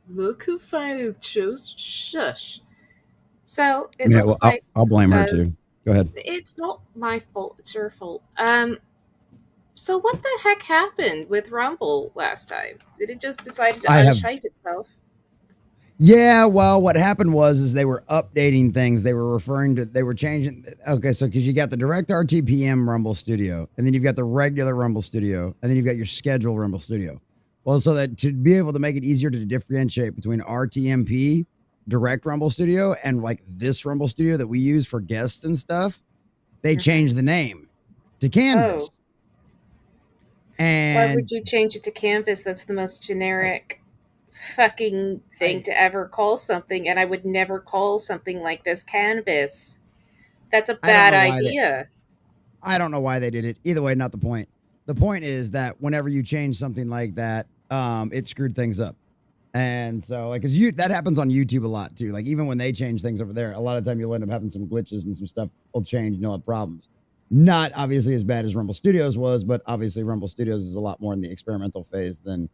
Look who finally chose shush. So it Yeah, well, looks like I'll blame her uh, too. Go ahead. it's not my fault. It's your fault. So what the heck happened with Rumble last time? Did it just decide to I have unshite itself? Yeah, well, what happened was is they were updating things. They were changing. Okay, so because you got the direct RTPM Rumble Studio, and then you've got the regular Rumble Studio, and then you've got your scheduled Rumble Studio. Well, so that to be able to make it easier to differentiate between RTMP, direct Rumble Studio, and like this Rumble Studio that we use for guests and stuff, they Hmm. changed the name to Oh, Canvas. why would And you change it to Canvas? That's the most generic fucking thing I to ever call something, and I would never call something like this Canvas. That's a I don't bad know why they idea. I don't know why they did it. Either way, not the point. The point is that whenever you change something like that, it screwed things up. And so, like, cause that happens on YouTube a lot too. Like, even when they change things over there, a lot of time you'll end up having some glitches and some stuff will change and you'll have problems. Not obviously as bad as Rumble Studios was, but obviously Rumble Studios is a lot more in the experimental phase than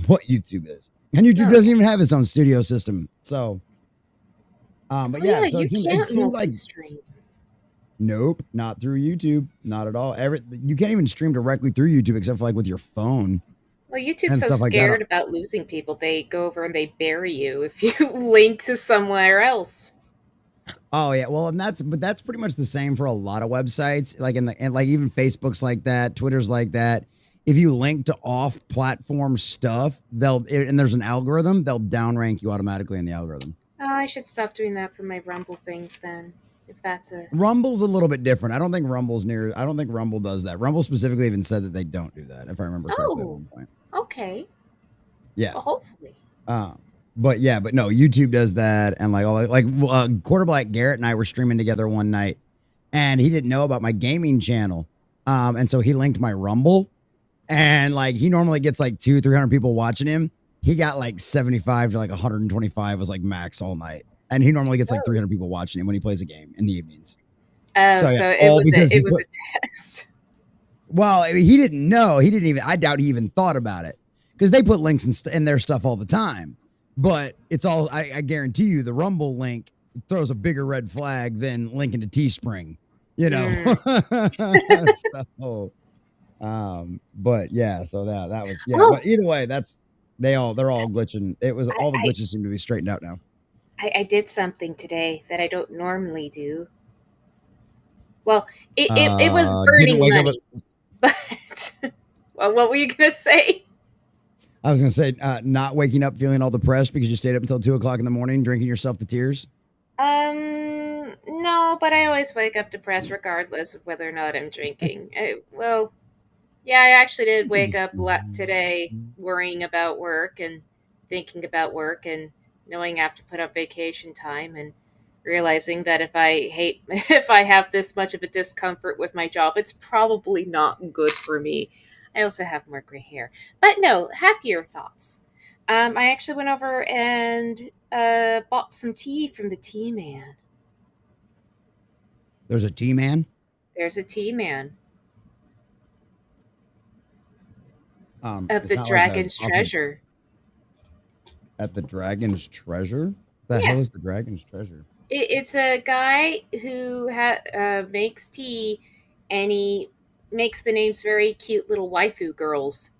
what YouTube is. And YouTube No, doesn't even have its own studio system. So, but oh yeah, yeah, so you it can't seemed like multi-stream. nope, not through YouTube, not at all. You can't even stream directly through YouTube except for like with your phone Well, YouTube's and so stuff like that. scared about losing people, they go over and they bury you if you link to somewhere else. Oh yeah, well, and that's pretty much the same for a lot of websites. Like and like even Facebook's like that, Twitter's like that. If you link to off-platform stuff, and there's an algorithm, they'll downrank you automatically in the algorithm. Oh, I should stop doing that for my Rumble things then. If that's a Rumble's a little bit different. I don't think Rumble does that. Rumble specifically even said that they don't do that, if I remember correctly at oh, one point. okay. Yeah. Well, hopefully. But yeah, but no, YouTube does that, and like all Quarter Black Garrett and I were streaming together one night, and he didn't know about my gaming channel, and so he linked my Rumble, and like he normally gets like 200-300 people watching him. He got like 75 to like 125 was like max all night, and he normally gets like Oh, 300 people watching him when he plays a game in the evenings. oh, So yeah, so it all was because a he it was put. a test. Well, he didn't know. He didn't even. I doubt he even thought about it because they put links in their stuff all the time. But it's all. I guarantee you, the Rumble link throws a bigger red flag than linking to Teespring. You know. Mm. So, but yeah. So that was yeah. Oh, But either way, they're all glitching. It was I, all the I glitches seem to be straightened out now. I did something today that I don't normally do. Well, it was Didn't burning wake up. money, but well, what were you gonna say? I was gonna say, not waking up feeling all depressed because you stayed up until 2 o'clock in the morning drinking yourself to tears. No, but I always wake up depressed regardless of whether or not I'm drinking. Well, yeah, I actually did wake up today worrying about work and thinking about work and knowing I have to put up vacation time and realizing that if I hate if I have this much of a discomfort with my job, it's probably not good for me. I also have more gray hair. But no, happier thoughts. I actually went over and bought some tea from the tea man. There's a T man. There's a tea man of It's the not like a Dragon's coffee Treasure. at the Dragon's Treasure. The Yeah, hell is the Dragon's Treasure? it's a guy who makes tea, and he makes the names very cute little waifu girls.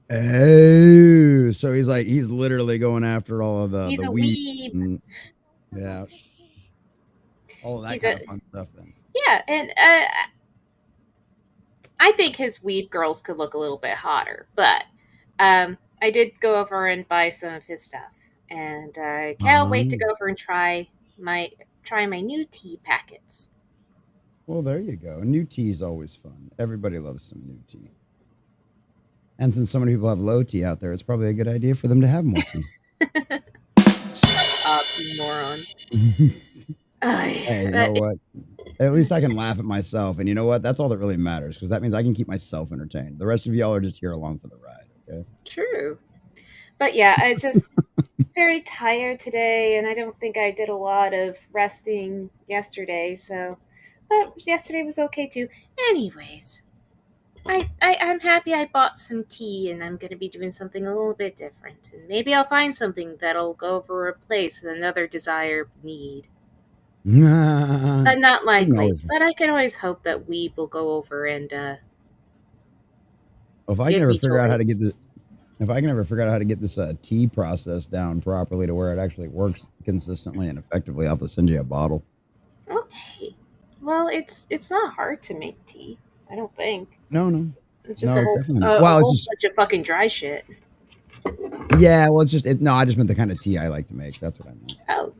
Oh, so he's literally going after all of He's the a wheat, weeb. and, yeah, all of that He's kind a of fun stuff. Then yeah, and I think his weeb girls could look a little bit hotter, but I did go over and buy some of his stuff, and I can't wait to um, go over and my try my new tea packets. well, there you go. New tea is always fun. Everybody loves some new tea. And since so many people have low tea out there, it's probably a good idea for them to have more tea. Shut up, you moron. Hey, you But know what? At least I can laugh at myself. And you know what? That's all that really matters because that means I can keep myself entertained. The rest of y'all are just here along for the ride. Okay. true. But yeah, I just very tired today, and I don't think I did a lot of resting yesterday. So, but yesterday was okay too. Anyways, I'm happy I bought some tea, and I'm gonna be doing something a little bit different. And maybe I'll find something that'll go over replace another desire need. You But not can likely. always. But I can always hope that weed will go over and If I can give ever me figure out how joy. to get the, if I can ever figure out how to get this tea process down properly to where it actually works consistently and effectively, I'll have to send you a bottle. Okay. Well, it's not hard to make tea. I don't think. No, no, It's just no, a it's whole definitely not. a Well, it's whole just bunch of fucking dry shit. yeah. Well, it's just no. I just meant the kind of tea I like to make. That's what I meant. Oh,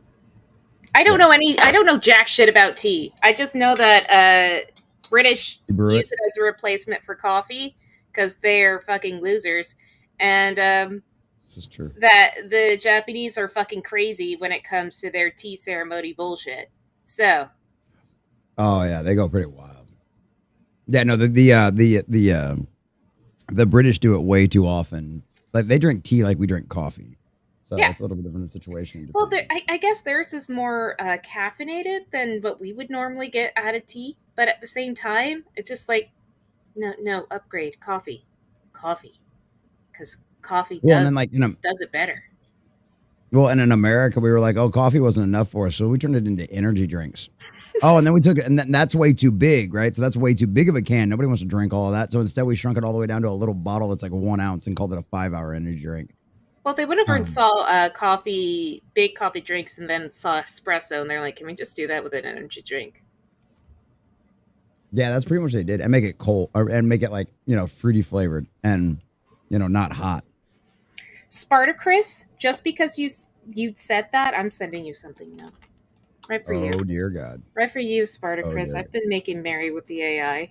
I don't Yeah, know any. I don't know jack shit about tea. I just know that British you brew it. use it as a replacement for coffee because they're fucking losers, and This is true. that the Japanese are fucking crazy when it comes to their tea ceremony bullshit. So Oh yeah, they go pretty wild. Yeah, no, the British do it way too often. Like they drink tea like we drink coffee, so yeah. it's a little bit different situation. Well, Depending. I guess theirs is more caffeinated than what we would normally get out of tea. But at the same time, it's just like no, no upgrade coffee, because coffee Well, and then like does it better. well, and in America we were like, oh, coffee wasn't enough for us, so we turned it into energy drinks. Oh, and then we took it, and that's way too big, right? So that's way too big of a can. Nobody wants to drink all of that. So instead, we shrunk it all the way down to a little bottle that's like 1 ounce and called it a 5 hour energy drink. Well, they would have Um, saw big coffee drinks, and then saw espresso, and they're like, "Can we just do that with an energy drink?" yeah, that's pretty much what they did, and make it cold and make it like fruity flavored and not hot. Spartacus, just because you said that, I'm sending you something now. Right for you. Oh dear God. Right for you, Oh Spartacus. dear. I've been making merry with the AI.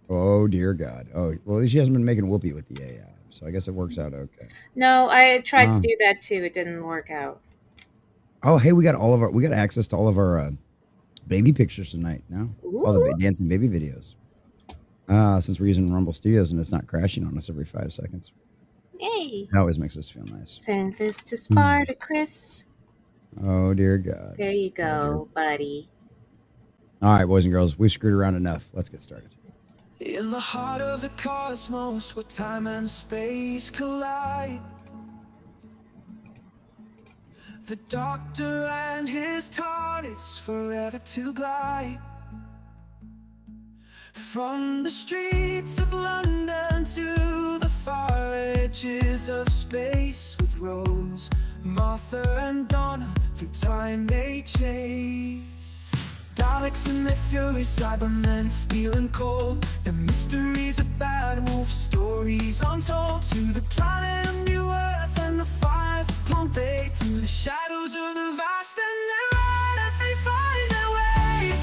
Oh dear God. Oh well, at least she hasn't been making whoopee with the AI, so I guess it works out okay. No, I tried to Uh, do that too. It didn't work out. oh hey, we got access to all of our baby pictures tonight now. All the Ooh, dancing baby videos. Since we're using Rumble Studios and it's not crashing on us every 5 seconds. yay. It always makes us feel nice. Send this to Mm. Spartacus. Oh dear God. There you Oh dear. go, buddy. All right, boys and girls, we've screwed around enough. Let's get started. In the heart of the cosmos, where time and space collide, the Doctor and his TARDIS forever to glide. From the streets of London to the far edges of space, with Rose, Martha and Donna, through time they chase. Daleks and their fury, Cybermen steel and cold, the mysteries of Bad Wolf, stories untold. To the planet of New Earth and the fires of Pompeii, through the shadows of the vast, and their honor they find their way.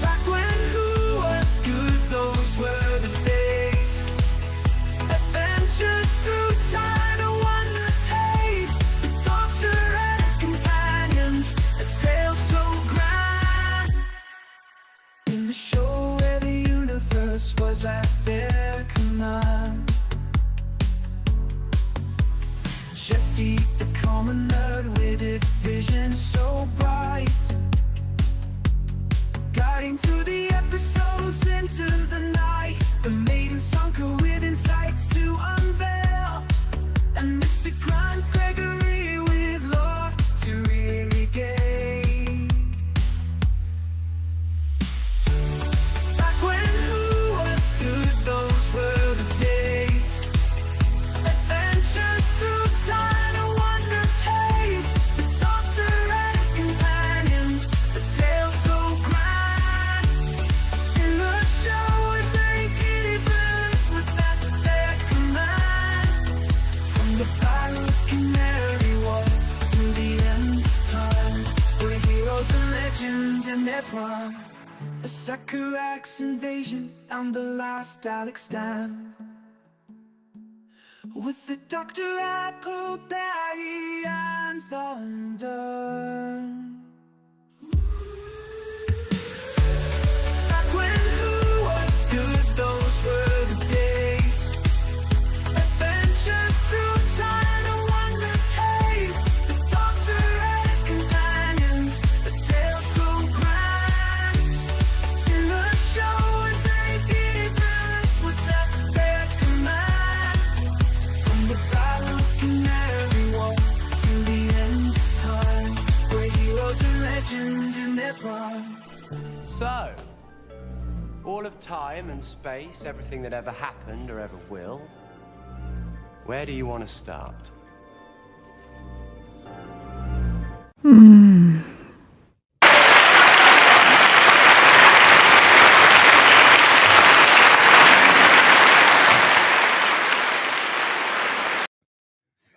Back when who was good, those were the days. Adventures through time, a wondrous haze. The Doctor and his companions, a tale so grand. In the show where the universe was at their command, Jesse, the common nerd with a vision so bright, guiding through the episodes into the night. The Maiden sunk her with insights to unveil, and Mr. Grant Gregory with lore to irrigate. Back when who was good, those were the days. Adventures through time, a wondrous haze. The Doctor and his companions, a tale so grand. In the show, a dedicated verse was at their command. From the Battle of Canary Wharf to the end of time, were heroes and legends in their prime. A Sakurax invasion and the last Dalek stand, with the Doctor at Capaldi and undone. Back when who was good, those were the days. Adventures through time, a wondrous haze. The Doctor and his companions, a tale so grand. In the show, a dedicated verse was at All of time and space, everything that ever happened or ever will. Where do you want to start?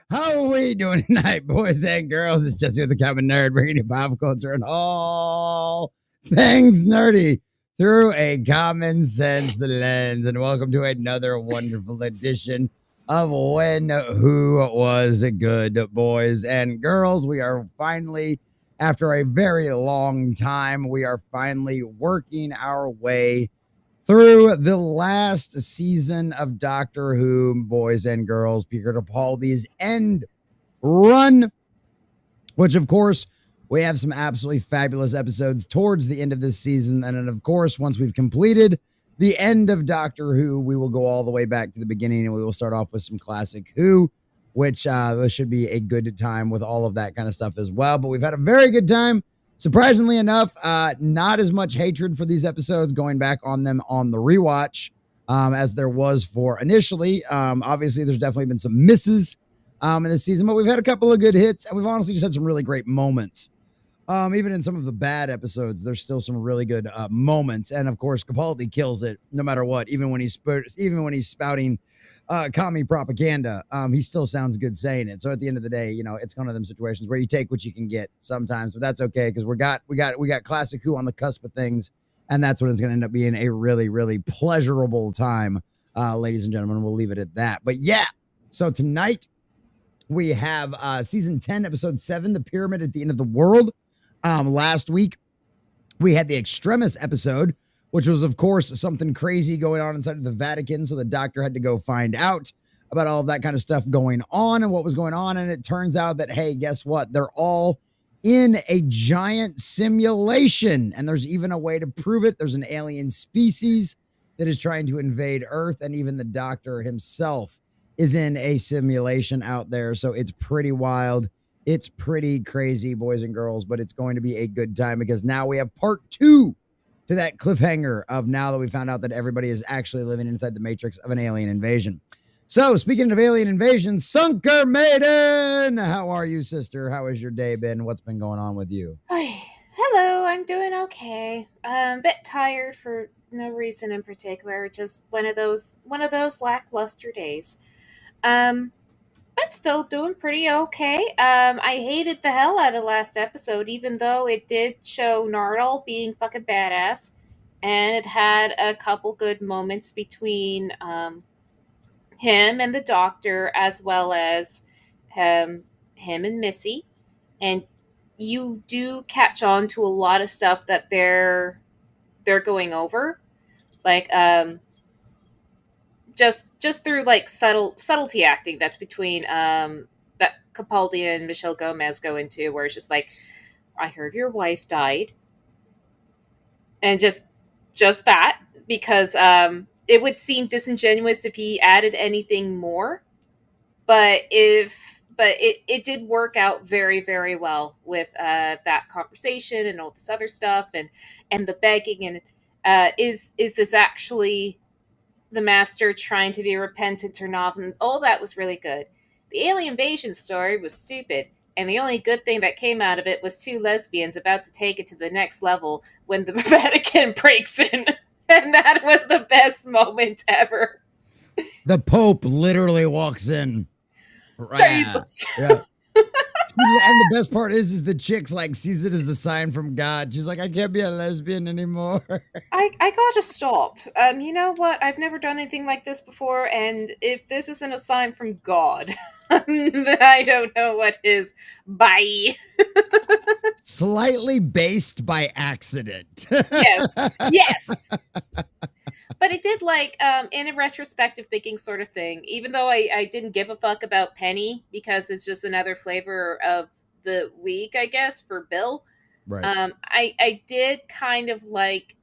How are we doing tonight, boys and girls? It's Jesse with the Common Nerd, bringing you pop culture and all things nerdy through a common sense lens. And welcome to another wonderful edition of When Who Was Good, boys and girls. We are finally, after a very long time, we are finally working our way through the last season of Doctor Who, boys and girls, Peter Capaldi's end run, which, of course, we have some absolutely fabulous episodes towards the end of this season. And then, of course, once we've completed the end of Doctor Who, we will go all the way back to the beginning and we will start off with some classic Who, which this should be a good time with all of that kind of stuff as well. But we've had a very good time. Surprisingly enough, not as much hatred for these episodes going back on them on the rewatch as there was for initially. Obviously, there's definitely been some misses in this season, but we've had a couple of good hits, and we've honestly just had some really great moments. Even in some of the bad episodes, there's still some really good moments, and of course, Capaldi kills it no matter what. Even when he's spouting commie propaganda, he still sounds good saying it. So at the end of the day, you know, it's one of them situations where you take what you can get sometimes, but that's okay because we got classic Who on the cusp of things, and that's what it's going to end up being, a really, really pleasurable time, ladies and gentlemen. We'll leave it at that. But yeah, so tonight we have season 10, episode 7, The Pyramid at the End of the World. Last week we had the Extremis episode, which was, of course, something crazy going on inside of the Vatican. So the doctor had to go find out about all of that kind of stuff going on and what was going on. And it turns out that, hey, guess what? They're all in a giant simulation. And there's even a way to prove it. There's an alien species that is trying to invade Earth. And even the doctor himself is in a simulation out there. So it's pretty wild. It's pretty crazy, boys and girls, but it's going to be a good time because now we have part 2 to that cliffhanger of now that we found out that everybody is actually living inside the matrix of an alien invasion. So, speaking of alien invasion, Sunker Maiden, how are you, sister? How has your day been? What's been going on with you? Hello, I'm doing okay. A bit tired for no reason in particular. Just one of those lackluster days. But still doing pretty okay. I hated the hell out of last episode, even though it did show Nardal being fucking badass, and it had a couple good moments between him and the Doctor, as well as him and Missy, and you do catch on to a lot of stuff that they're going over, like just through like subtlety acting that's between that Capaldi and Michelle Gomez go into, where it's just like, I heard your wife died, and just that, because it would seem disingenuous if he added anything more, but it did work out very, very well with that conversation and all this other stuff, and the begging, and is this actually the master trying to be repentant or not, and all that was really good. The alien invasion story was stupid, and the only good thing that came out of it was 2 lesbians about to take it to the next level when the Vatican breaks in. And that was the best moment ever. The Pope literally walks in. Jesus. Yeah. And the best part is the chick's like sees it as a sign from God. She's like, I can't be a lesbian anymore. I gotta stop. You know what? I've never done anything like this before, and if this isn't a sign from God, then I don't know what is. Bye. Slightly based by accident. Yes. Yes. But it did, like, in a retrospective thinking sort of thing, even though I didn't give a fuck about Penny because it's just another flavor of the week, I guess, for Bill. Right. I did kind of like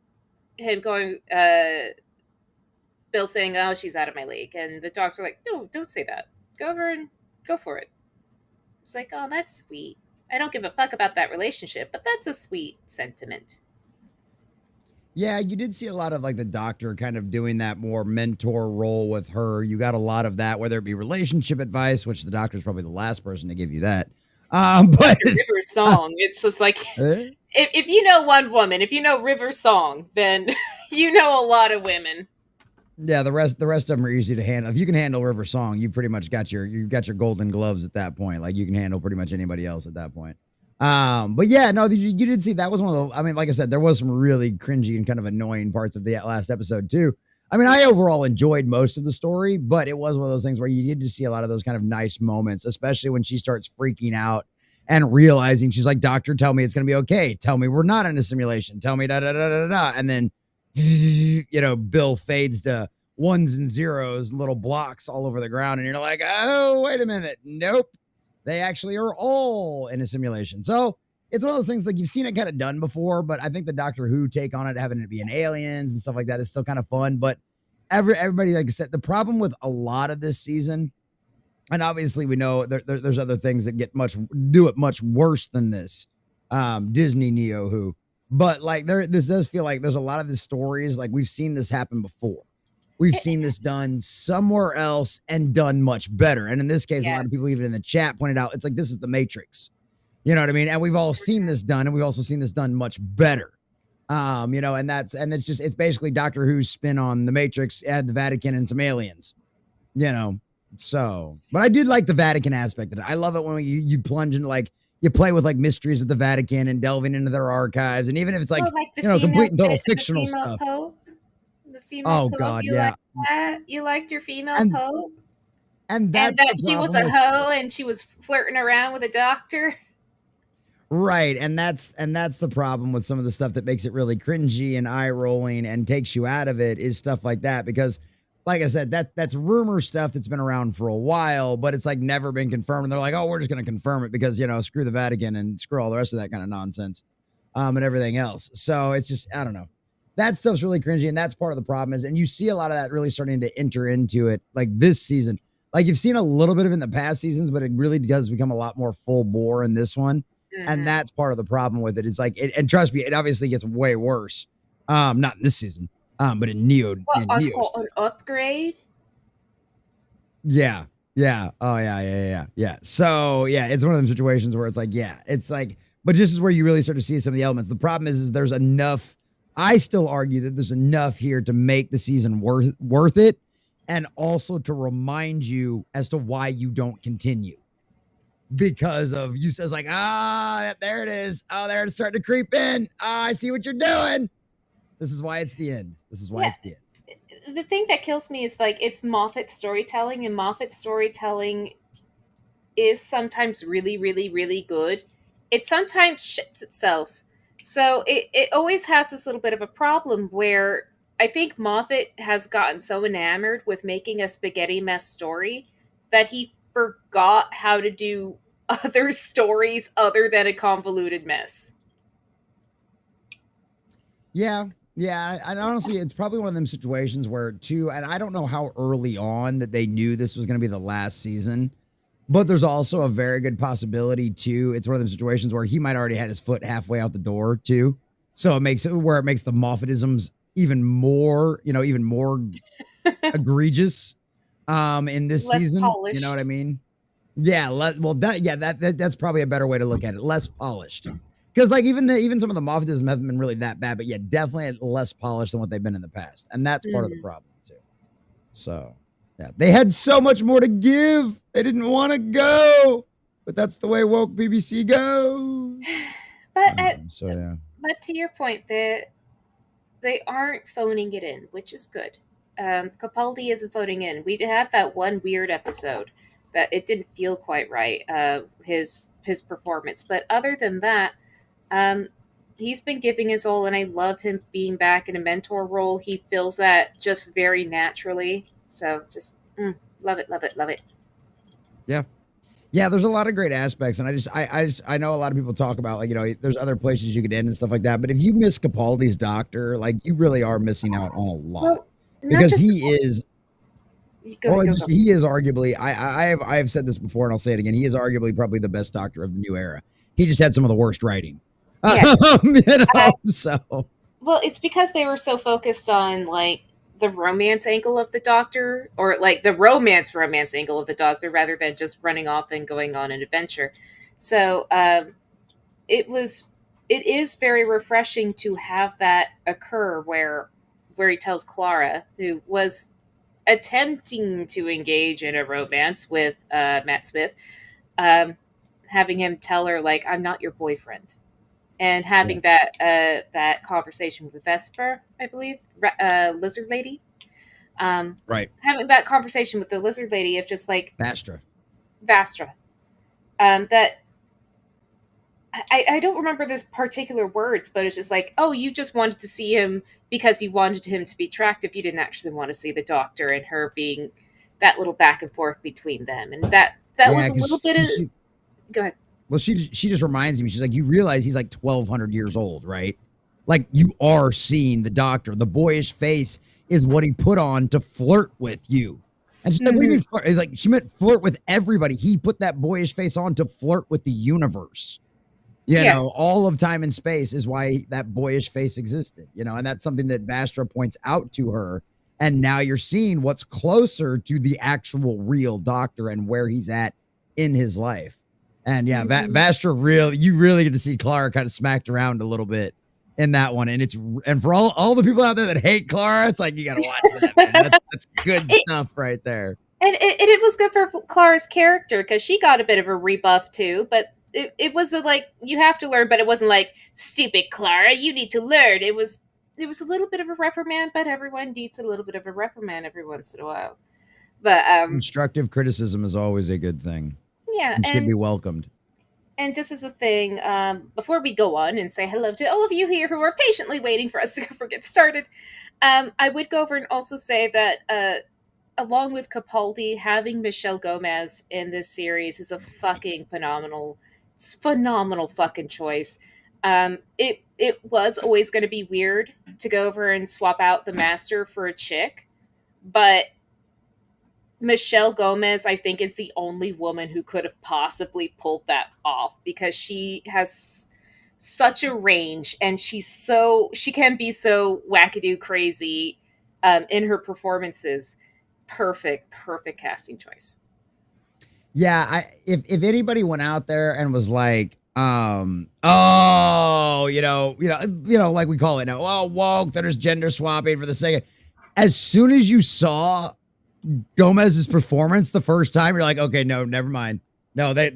him going, Bill saying, oh, she's out of my league. And the dogs are like, no, don't say that. Go over and go for it. It's like, oh, that's sweet. I don't give a fuck about that relationship, but that's a sweet sentiment. Yeah, you did see a lot of like the doctor kind of doing that more mentor role with her. You got a lot of that, whether it be relationship advice, which the doctor's probably the last person to give you that. But Dr. River's song. It's just like eh, if you know one woman, if you know River's song, then you know a lot of women. yeah, the rest of them are easy to handle. If you can handle River Song, you pretty much got your golden gloves at that point. Like you can handle pretty much anybody else at that point. But yeah, no, you did see that was one of the. I mean, like I said, there was some really cringy and kind of annoying parts of the last episode too. I mean, I overall enjoyed most of the story, but it was one of those things where you did to see a lot of those kind of nice moments, especially when she starts freaking out and realizing she's like, "Doctor, tell me it's gonna be okay. Tell me we're not in a simulation. Tell me da da da da da." And then, Bill fades to ones and zeros, little blocks all over the ground, and you're like, "Oh, wait a minute, nope." They actually are all in a simulation. So it's one of those things like you've seen it kind of done before, but I think the Doctor Who take on it, having it be in aliens and stuff like that, is still kind of fun. But everybody, like I said, the problem with a lot of this season, and obviously we know there's other things that do it much worse than this. Disney Neo Who, but like this does feel like there's a lot of the stories like we've seen this happen before. We've seen this done somewhere else and done much better. And in this case, a lot of people, Yes. even in the chat, pointed out it's like this is the Matrix. You know what I mean? And we've all seen this done, and we've also seen this done much better. And it's basically Doctor Who's spin on the Matrix, add the Vatican and some aliens. You know, so but I did like the Vatican aspect of it. I love it when you plunge into like you play with like mysteries of the Vatican and delving into their archives, and even if it's like Oh, like the female, complete and total the fictional female stuff. pope. The female Oh pope. God, You yeah, like that? You liked your female and pope, and and that's that the she was problem a with hoe and she was flirting around with a doctor. right, and that's the problem with some of the stuff that makes it really cringy and eye rolling and takes you out of it is stuff like that because. Like I said, that's rumor stuff that's been around for a while, but it's like never been confirmed. And they're like, oh, we're just going to confirm it because, screw the Vatican and screw all the rest of that kind of nonsense and everything else. So it's just, I don't know. That stuff's really cringy. And that's part of the problem and you see a lot of that really starting to enter into it like this season. Like you've seen a little bit of it in the past seasons, but it really does become a lot more full bore in this one. And that's part of the problem with it. It's like, and trust me, it obviously gets way worse. Not in this season. But in Neo, What, in it's Neo called stuff. an upgrade? Yeah. Yeah. Oh, yeah. So, yeah, it's one of them situations where it's like, but this is where you really start to see some of the elements. The problem is there's enough. I still argue that there's enough here to make the season worth it and also to remind you as to why you don't continue. Because of you says like, there it is. Oh, there it's starting to creep in. I see what you're doing. This is why it's the end. This is why it's the end. The thing that kills me is like it's Moffat's storytelling, and Moffat's storytelling is sometimes really, really, really good. It sometimes shits itself. So it always has this little bit of a problem where I think Moffat has gotten so enamored with making a spaghetti mess story that he forgot how to do other stories other than a convoluted mess. Yeah. Yeah, and honestly, it's probably one of them situations where and I don't know how early on that they knew this was going to be the last season, but there's also a very good possibility too. It's one of them situations where he might already had his foot halfway out the door too, so it makes the Moffatisms even more, egregious, in this Less season. polished. You know what I mean? Yeah. That's probably a better way to look at it. Less polished. Because like even some of the Moffatism haven't been really that bad, but yeah, definitely less polished than what they've been in the past, and that's part of the problem too. So yeah, they had so much more to give. They didn't want to go, but that's the way woke BBC goes. But But to your point, they aren't phoning it in, which is good. Capaldi isn't phoning in. We had that one weird episode that it didn't feel quite right. His performance, but other than that. He's been giving his all, and I love him being back in a mentor role. He feels that just very naturally. So just love it, love it, love it. Yeah. Yeah, there's a lot of great aspects, and I know a lot of people talk about like there's other places you could end and stuff like that, but if you miss Capaldi's Doctor, like you really are missing out on a lot Well, because he is. Go. He is arguably. I have said this before, and I'll say it again. He is arguably probably the best Doctor of the new era. He just had some of the worst writing. Yes. So Well, it's because they were so focused on like the romance angle of the Doctor, or like the romance angle of the Doctor, rather than just running off and going on an adventure. So it was it is very refreshing to have that occur where he tells Clara, who was attempting to engage in a romance with Matt Smith, um, having him tell her like, "I'm not your boyfriend," and Yeah. having that conversation with Vesper, I believe, lizard lady. Right. Having that conversation with the lizard lady of just like Vastra. Vastra. That I don't remember this particular words, but it's just like, oh, you just wanted to see him because you wanted him to be attractive. You didn't actually want to see the Doctor and her being that little back and forth between them, and that was Yeah, a little because bit of. Go ahead. well, she just reminds me. She's like, you realize he's like 1,200 years old, right? Like you are seeing the Doctor. The boyish face is what he put on to flirt with you. And she's like, what do you mean flirt? It's like she meant flirt with everybody. He put that boyish face on to flirt with the universe. You Yeah. know, all of time and space is why that boyish face existed, you know, and that's something that Vastra points out to her. And now you're seeing what's closer to the actual real Doctor and where he's at in his life. And yeah, Vastra you really get to see Clara kind of smacked around a little bit in that one. And and for all the people out there that hate Clara, it's like, you got to watch that, man. That's good It, stuff right there. and it was good for Clara's character because she got a bit of a rebuff too, but it was like you have to learn, but it wasn't like stupid Clara, you need to learn. It was a little bit of a reprimand, but everyone needs a little bit of a reprimand every once in a while. But Constructive criticism is always a good thing yeah, and should be welcomed. and just as a thing, before we go on and say hello to all of you here who are patiently waiting for us to get started, I would go over and also say that along with Capaldi, having Michelle Gomez in this series is a fucking phenomenal fucking choice. It was always going to be weird to go over and swap out the Master for a chick, but Michelle Gomez, I think, is the only woman who could have possibly pulled that off because she has such a range and she can be so wackadoo crazy in her performances. Perfect casting choice. Yeah, if anybody went out there and was like, oh, like we call it now, oh, woke, there's gender swapping for the sake of, as soon as you saw Gomez's performance the first time, you're like, okay, no, never mind. No, they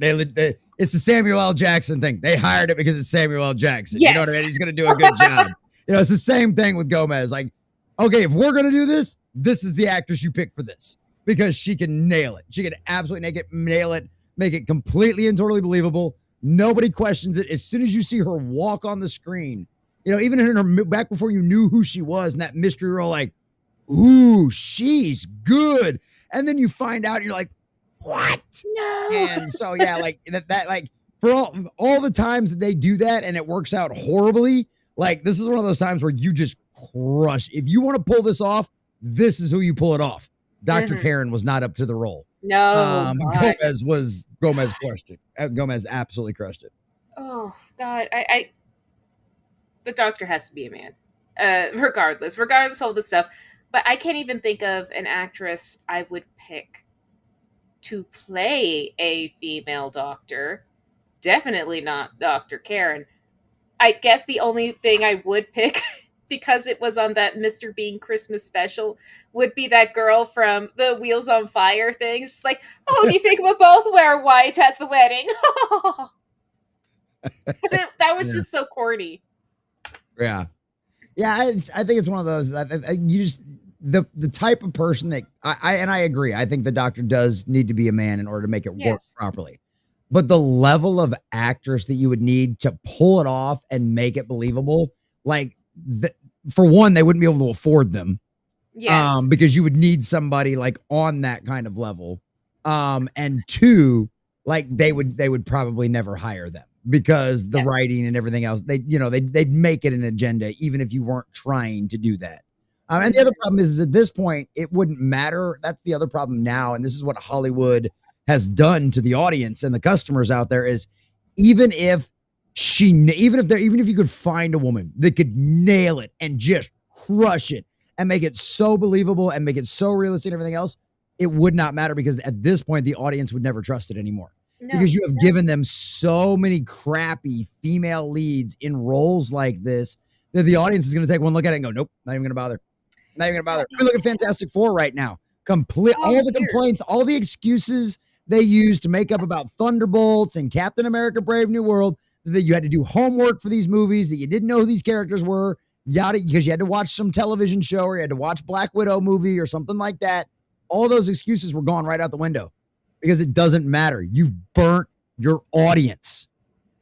it's the Samuel L. Jackson thing. They hired it because it's Samuel L. Jackson. Yes. You know what I mean? He's gonna do a good job. It's the same thing with Gomez. Like, okay, if we're gonna do this, this is the actress you pick for this because she can nail it. She can absolutely nail it, make it completely and totally believable. Nobody questions it. As soon as you see her walk on the screen, even in her back before you knew who she was, and that mystery role, like, ooh, she's good. And then you find out, you're like, what? No. And so, yeah, like that like for all the times that they do that and it works out horribly, like this is one of those times where you just crush. If you want to pull this off, this is who you pull it off. Dr. Karen was not up to the role. No. Gomez crushed it. Gomez absolutely crushed it. Oh God, I the Doctor has to be a man, regardless of all this stuff. But I can't even think of an actress I would pick to play a female Doctor. Definitely not Dr. Karen. I guess the only thing I would pick, because it was on that Mr. Bean Christmas special, would be that girl from the Wheels on Fire thing. It's like, oh, do you think we'll both wear white at the wedding? That was just so corny. Yeah. Yeah, I think it's one of those you just the type of person that I agree. I think the Doctor does need to be a man in order to make it work properly. But the level of actress that you would need to pull it off and make it believable, like for one, they wouldn't be able to afford them. Yes. Because you would need somebody like on that kind of level. And two, like they would probably never hire them because the writing and everything else, they'd make it an agenda even if you weren't trying to do that. And the other problem is at this point, it wouldn't matter. That's the other problem now. And this is what Hollywood has done to the audience and the customers out there is even if even if you could find a woman that could nail it and just crush it and make it so believable and make it so realistic and everything else, it would not matter, because at this point the audience would never trust it anymore. No, Because you have no. given them so many crappy female leads in roles like this that the audience is going to take one look at it and go, nope, not even going to bother. Not even going to bother. I mean, look at Fantastic Four right now. All the complaints, all the excuses they use to make up about Thunderbolts and Captain America Brave New World, that you had to do homework for these movies, that you didn't know who these characters were, yada, because you had to watch some television show or you had to watch Black Widow movie or something like that. All those excuses were gone right out the window, because it doesn't matter. You've burnt your audience.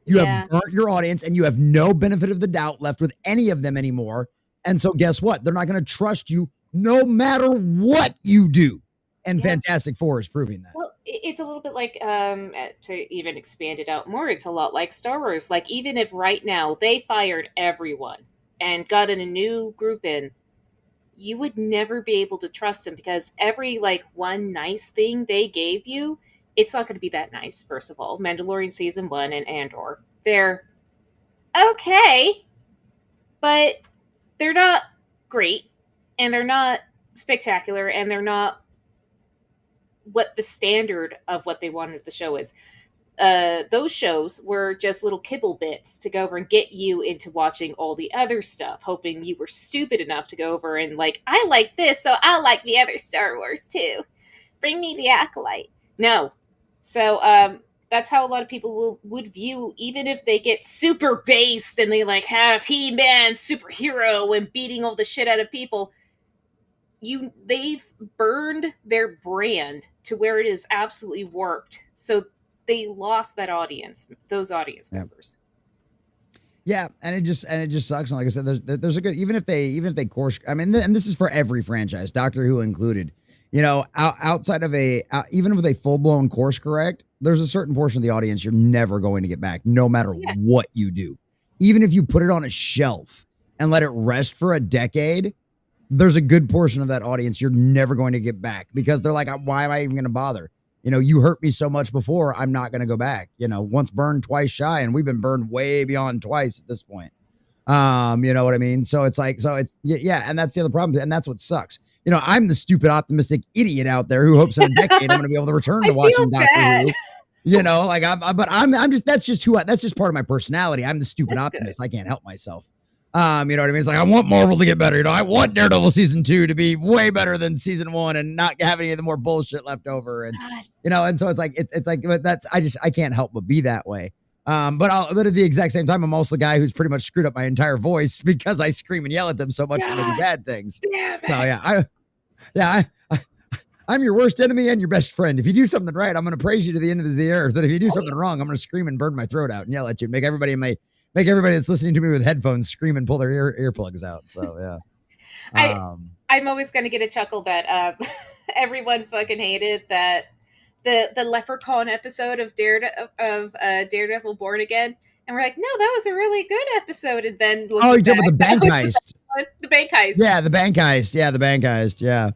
You have burnt your audience, and you have no benefit of the doubt left with any of them anymore. And so guess what? They're not going to trust you no matter what you do. And Fantastic Four is proving that. Well, it's a little bit like, to even expand it out more, it's a lot like Star Wars. Like, even if right now they fired everyone and got in a new group in, you would never be able to trust them, because every, like, one nice thing they gave you, it's not going to be that nice, first of all. Mandalorian Season 1 and Andor, they're okay, but they're not great, and they're not spectacular, and they're not what the standard of what they wanted the show is. Those shows were just little kibble bits to go over and get you into watching all the other stuff, hoping you were stupid enough to go over and, like, I like this, so I like the other Star Wars too. Bring me the Acolyte. No. So that's how a lot of people would view, even if they get super based and they, like, have He-Man superhero and beating all the shit out of people. They've burned their brand to where it is absolutely warped. So they lost that audience, those audience members. Yeah, and it just sucks. And like I said, there's a good, even if they course, I mean, and this is for every franchise, Doctor Who included. You know, outside of even with a full blown course correct, there's a certain portion of the audience you're never going to get back, no matter what you do. Even if you put it on a shelf and let it rest for a decade, there's a good portion of that audience you're never going to get back, because they're like, why am I even going to bother? You know, you hurt me so much before, I'm not going to go back. You know, once burned, twice shy, and we've been burned way beyond twice at this point. You know what I mean? So it's like, and that's the other problem, and that's what sucks. You know, I'm the stupid, optimistic idiot out there who hopes in a decade I'm going to be able to return to watching Doctor Who. You know, like I'm just, that's just part of my personality. I'm the stupid optimist. I can't help myself. You know what I mean? It's like, I want Marvel to get better. You know, I want Daredevil season 2 to be way better than season 1 and not have any of the more bullshit left over. And, you know, and so it's like, but I can't help but be that way. But at the exact same time, I'm also the guy who's pretty much screwed up my entire voice because I scream and yell at them so much for doing bad things. So I'm your worst enemy and your best friend. If you do something right, I'm going to praise you to the end of the earth. But if you do something wrong, I'm going to scream and burn my throat out and yell at you and make everybody that's listening to me with headphones scream and pull their earplugs out. So yeah. I'm always going to get a chuckle that everyone fucking hated that the Leprechaun episode of Daredevil Born Again, and we're like, no, that was a really good episode. And then you're talking about the bank heist. The bank heist. Yeah, the bank heist. Yeah, the bank heist. Yeah.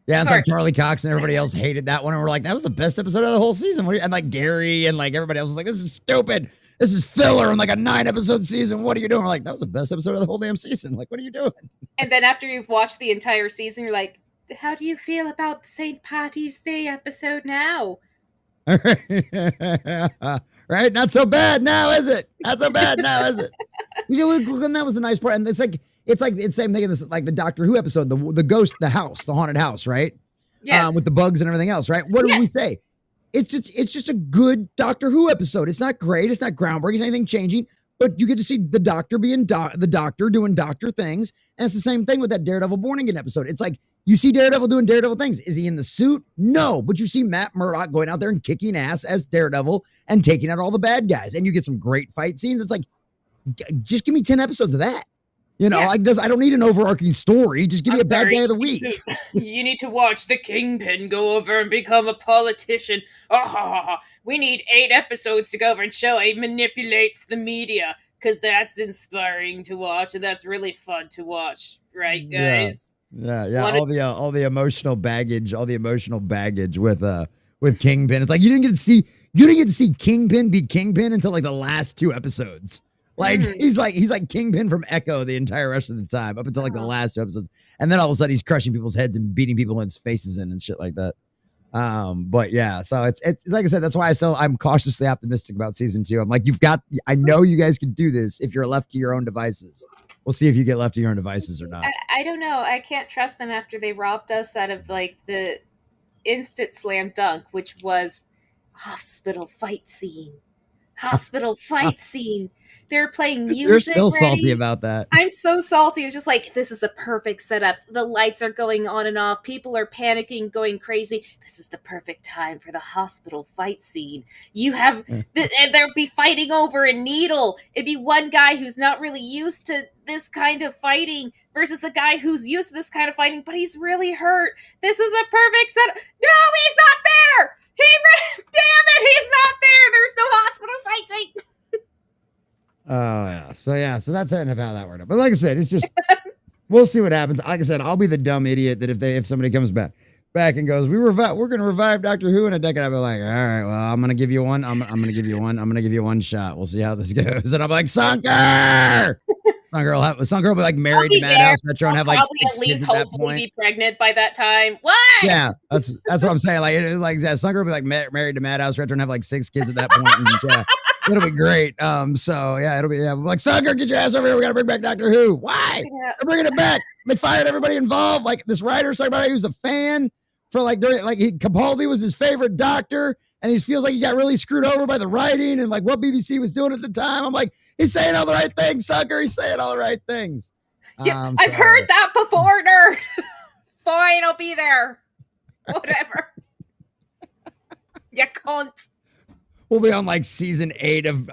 Yeah, it's like Charlie Cox and everybody else hated that one, and we're like, that was the best episode of the whole season. And like Gary and like everybody else was like, this is stupid. This is filler in like a 9-episode season. What are you doing? We're like, that was the best episode of the whole damn season. Like, what are you doing? And then after you've watched the entire season, you're like, how do you feel about the St. Patty's Day episode now? Right? Not so bad now, is it? Not so bad now, is it? And that was the nice part. And it's the same thing in this, like the Doctor Who episode, the ghost, the house, the haunted house, right? Yes. With the bugs and everything else, right? What did we say? It's just a good Doctor Who episode. It's not great. It's not groundbreaking. It's anything changing, but you get to see the Doctor being the Doctor doing Doctor things. And it's the same thing with that Daredevil Born Again episode. It's like, you see Daredevil doing Daredevil things. Is he in the suit? No, but you see Matt Murdock going out there and kicking ass as Daredevil and taking out all the bad guys. And you get some great fight scenes. It's like, just give me 10 episodes of that. You know, I don't need an overarching story. Just give me a bad guy of the week. You need to watch the Kingpin go over and become a politician. We need 8 episodes to go over and show he manipulates the media, because that's inspiring to watch and that's really fun to watch, right, guys? Yeah. All the emotional baggage, with Kingpin. It's like you didn't get to see Kingpin be Kingpin until like the last 2 episodes. Like he's like Kingpin from Echo the entire rest of the time up until like the last 2 episodes, and then all of a sudden he's crushing people's heads and beating people in faces in and shit like that. But yeah, so it's like I said, that's why I'm cautiously optimistic about season 2. I'm like, I know you guys can do this if you're left to your own devices. We'll see if you get left to your own devices or not. I don't know. I can't trust them after they robbed us out of like the instant slam dunk, which was hospital fight scene. Hospital fight scene. They're playing music. You're still ready. salty about that. I'm so salty. It's just like, this is a perfect setup. The lights are going on and off. People are panicking, going crazy. This is the perfect time for the hospital fight scene. You have, and they'll be fighting over a needle. It'd be one guy who's not really used to this kind of fighting versus a guy who's used to this kind of fighting, but he's really hurt. This is a perfect setup. No, he's not there. Damn it, he's not there. There's no hospital fighting. Oh yeah. So that's how that worked out. But like I said, it's just we'll see what happens. Like I said, I'll be the dumb idiot that if somebody comes back and goes, we're gonna revive Doctor Who in a decade, I'll be like, all right, well, I'm gonna give you one. I'm gonna give you one shot. We'll see how this goes. And I'm like, Sunker! Sunker will be like married to Madhouse Metro and have like 6 kids at that point. Be pregnant by that time. What? Yeah, that's what I'm saying. Like Sunker will be like married to Madhouse Retro and have like 6 kids at that point. And, yeah, it'll be great. So yeah, it'll be like, Sunker, get your ass over here. We gotta bring back Doctor Who. Why? They're bringing it back. They fired everybody involved. Like this writer's talking about how he was a fan for Capaldi was his favorite Doctor. And he feels like he got really screwed over by the writing and like what BBC was doing at the time. I'm like, he's saying all the right things, Sucker. He's saying all the right things. Yeah, I've heard that before, nerd. Fine, I'll be there. Whatever. You cunt. We'll be on like season 8 of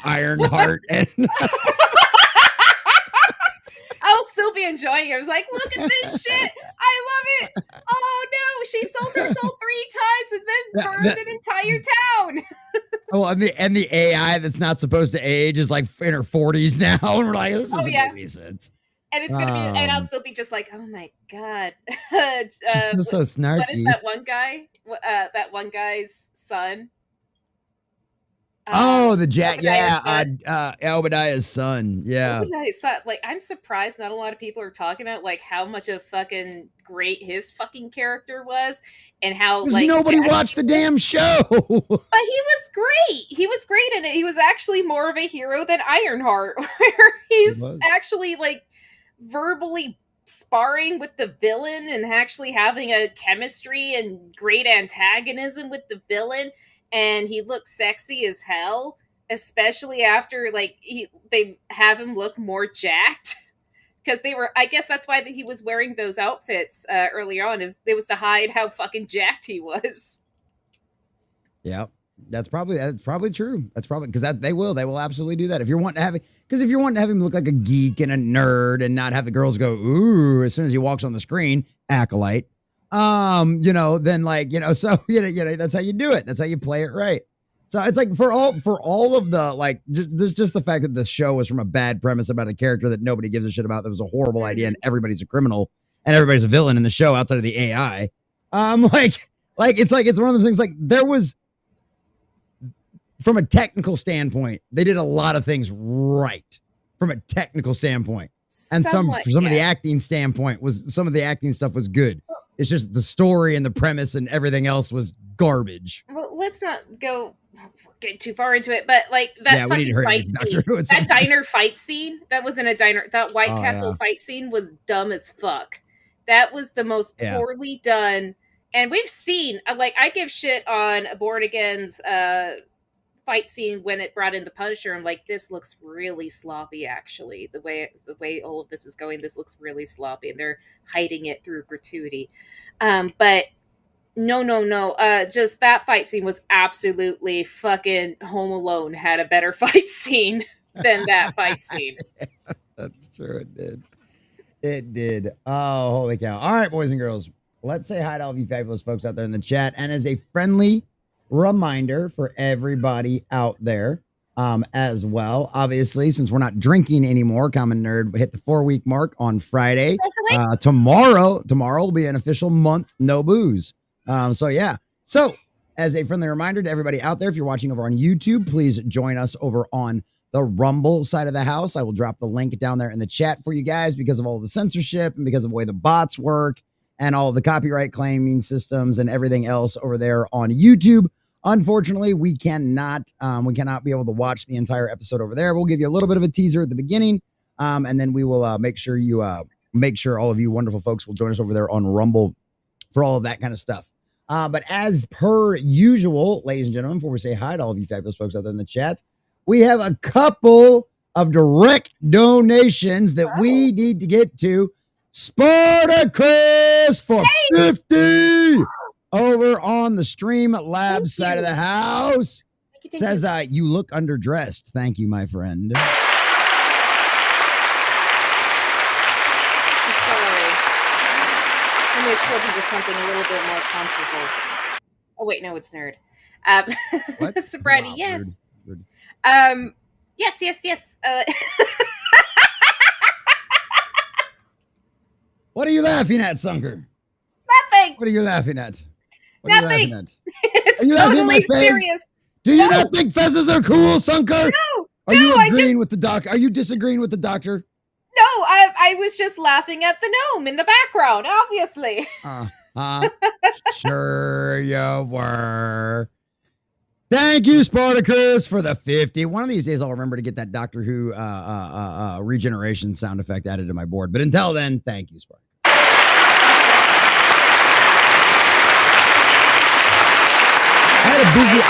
Ironheart, and I'll still be enjoying it. I was like, look at this shit. I love it. Oh no, she sold her soul 3 times and then burned an entire town. Oh, and the AI that's not supposed to age is like in her 40s now, and we're like, this doesn't make any sense. And it's gonna be, and I'll still be just like, oh my god, she's so snarky. What is that one guy? That one guy's son. The Jack, Obadiah's son. Yeah. Obadiah's son. Like, I'm surprised not a lot of people are talking about like how much of fucking great his fucking character was, and how like nobody watched the damn show. But he was great. He was great in it. He was actually more of a hero than Ironheart, where he's actually like verbally sparring with the villain and actually having a chemistry and great antagonism with the villain. And he looks sexy as hell, especially after like they have him look more jacked, because I guess that's why he was wearing those outfits earlier on. It was to hide how fucking jacked he was. Yeah, that's probably true. That's probably because they will absolutely do that if you're wanting to have it. Because if you're wanting to have him look like a geek and a nerd and not have the girls go ooh as soon as he walks on the screen, acolyte. Then like, so that's how you do it. That's how you play it right. So it's like for all of the like just the fact that the show was from a bad premise about a character that nobody gives a shit about, that was a horrible idea, and everybody's a criminal and everybody's a villain in the show outside of the AI. It's one of those things like there was, from a technical standpoint, they did a lot of things right from a technical standpoint. And some of the acting standpoint some of the acting stuff was good. It's just the story and the premise and everything else was garbage. Well, let's not get too far into it, but like that fucking fight scene, that diner fight scene, that was in a diner, that White Castle fight scene was dumb as fuck. That was the most poorly done. And we've seen, like, I give shit on Born Again's fight scene when it brought in the Punisher. I'm like, this looks really sloppy, actually. The way all of this is going, this looks really sloppy, and they're hiding it through gratuity. But no. Just that fight scene was absolutely fucking Home Alone had a better fight scene than that fight scene. That's true. It did. It did. Oh, holy cow. All right, boys and girls. Let's say hi to all of you fabulous folks out there in the chat. And as a friendly reminder for everybody out there as well, obviously, since we're not drinking anymore, Common Nerd hit the 4-week mark on Friday. Tomorrow will be an official month, no booze. So as a friendly reminder to everybody out there, if you're watching over on YouTube, please join us over on the Rumble side of the house. I will drop the link down there in the chat for you guys because of all the censorship and because of the way the bots work and all the copyright claiming systems and everything else over there on YouTube. Unfortunately, we cannot be able to watch the entire episode over there. We'll give you a little bit of a teaser at the beginning, and then we will make sure all of you wonderful folks will join us over there on Rumble for all of that kind of stuff. But as per usual, ladies and gentlemen, before we say hi to all of you fabulous folks out there in the chat, we have a couple of direct donations that we need to get to. Spartacus for 50 over on the Stream Labs side of the house. Says, you look underdressed. Thank you, my friend. I'm sorry. I'm going to flip into something a little bit more comfortable. Oh, wait, no, it's Nerd. What? Sobriety, Oh, yes. weird. Yes. What are you laughing at, Sunker? Nothing. What are you laughing at? What Nothing. are you laughing at? It's Are you laughing at my totally face? serious. Do you not think fezzes are cool, Sunker? No. Are you agreeing with the doc? Are you disagreeing with the doctor? No, I was just laughing at the gnome in the background, obviously. Sure you were. Thank you, Spartacus, for the 50. One of these days, I'll remember to get that Doctor Who regeneration sound effect added to my board. But until then, thank you, Spartacus. I had a busy.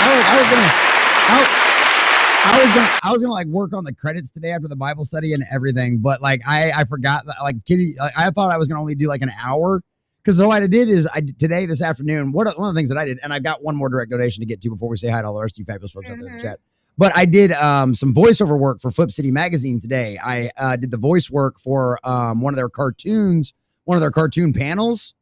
I was gonna like work on the credits today after the Bible study and everything, but like I forgot that like Kitty. I thought I was gonna only do like an hour. Because what I did is today, this afternoon, one of the things that I did, and I've got one more direct donation to get to before we say hi to all the rest of you fabulous folks out there in the chat. But I did some voiceover work for Flip City Magazine today. I did the voice work for one of their cartoon panels,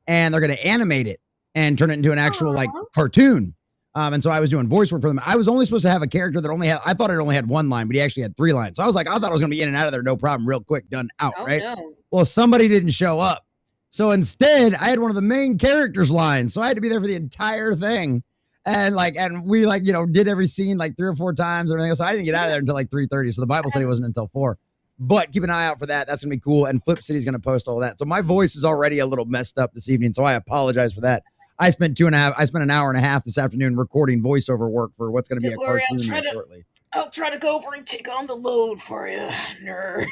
and they're going to animate it and turn it into an actual like cartoon. And so I was doing voice work for them. I was only supposed to have a character that I thought it only had one line, but he actually had 3 lines. So I was like, I thought I was going to be in and out of there, no problem, real quick, done out, right? No. Well, somebody didn't show up. So instead, I had one of the main characters' lines. So I had to be there for the entire thing. And we did every scene like 3 or 4 times and everything else. So I didn't get out of there until like 3:30. So the Bible study wasn't until 4. But keep an eye out for that. That's going to be cool. And Flip City's going to post all that. So my voice is already a little messed up this evening. So I apologize for that. I spent an hour and a half this afternoon recording voiceover work for what's going to be a cartoon shortly. I'll try to go over and take on the load for you, nerd.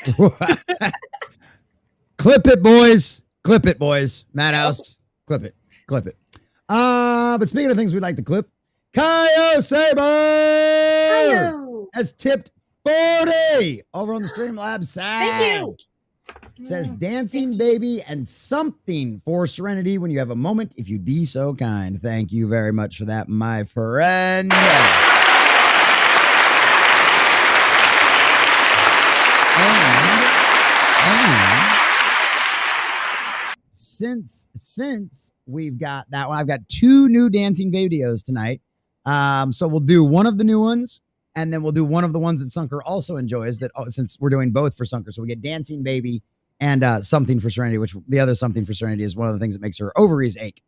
Clip it, boys. Clip it, boys. Madhouse. Clip it. But speaking of things we'd like to clip, Kaio Saber has tipped 40 over on the Streamlabs side. Thank you. Says dancing baby and something for Serenity when you have a moment, if you'd be so kind. Thank you very much for that, my friend. And since we've got that one, I've got 2 new dancing videos tonight. So we'll do one of the new ones, and then we'll do one of the ones that Sunker also enjoys. Since we're doing both for Sunker, so we get dancing baby and something for Serenity. Which the other something for Serenity is one of the things that makes her ovaries ache.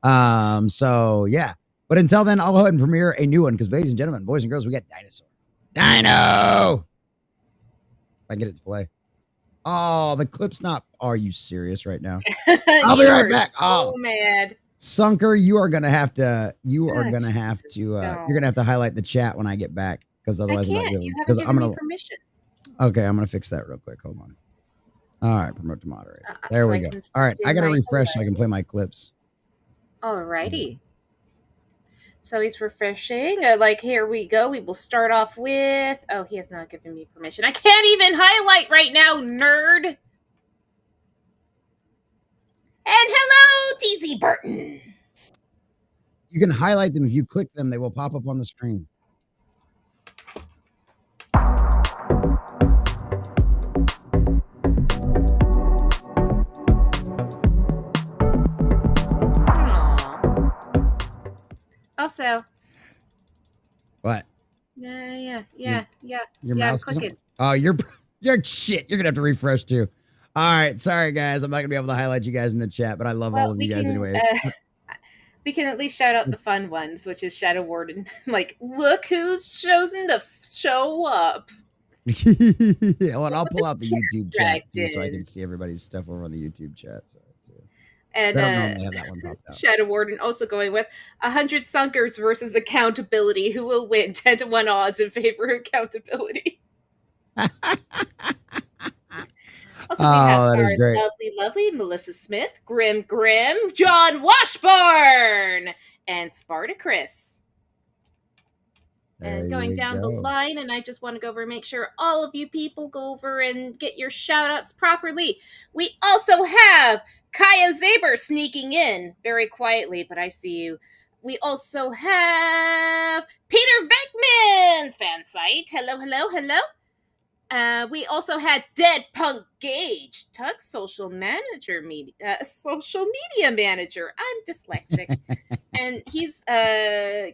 So yeah. But until then, I'll go ahead and premiere a new one because, ladies and gentlemen, boys and girls, we got Dinosaur. Dino. If I can get it to play. Oh, the clip's not. Are you serious right now? I'll be right back. So mad. Sunker, you're gonna have to highlight the chat when I get back because otherwise I can't. You haven't given me permission. Okay, I'm gonna fix that real quick. Hold on. All right, promote to moderator. There so we go. All right, I gotta refresh so I can play my clips. Alrighty. So he's refreshing. Here we go. We will start off with. Oh, he has not given me permission. I can't even highlight right now, nerd. And hello, TZ Burton. You can highlight them if you click them. They will pop up on the screen. Also. What? Yeah. Your mouse clicking. Oh, you're shit. You're gonna have to refresh too. All right, sorry guys. I'm not gonna be able to highlight you guys in the chat, but I love all of you guys anyway. We can at least shout out the fun ones, which is Shadow Warden. Look who's chosen to show up. Yeah, well, and I'll pull out the Cat YouTube chat dragged too, so I in. can see everybody's stuff over on the YouTube chat. So, too. And I don't normally have that one popped out. Shadow Warden also going with 100 Sunkers versus accountability. Who will win? 10-1 odds in favor of accountability. Also, we have Oh, that our is great. lovely Melissa Smith, Grim, John Washburn, and Spartacus. There And going you down the go. line, and I just want to go over and make sure all of you people go over and get your shout outs properly. We also have Kaya Zaber sneaking in very quietly, but I see you. We also have Peter Venkman's fan site. Hello. We also had Dead Punk Gage, Tug's social media manager. I'm dyslexic, and he's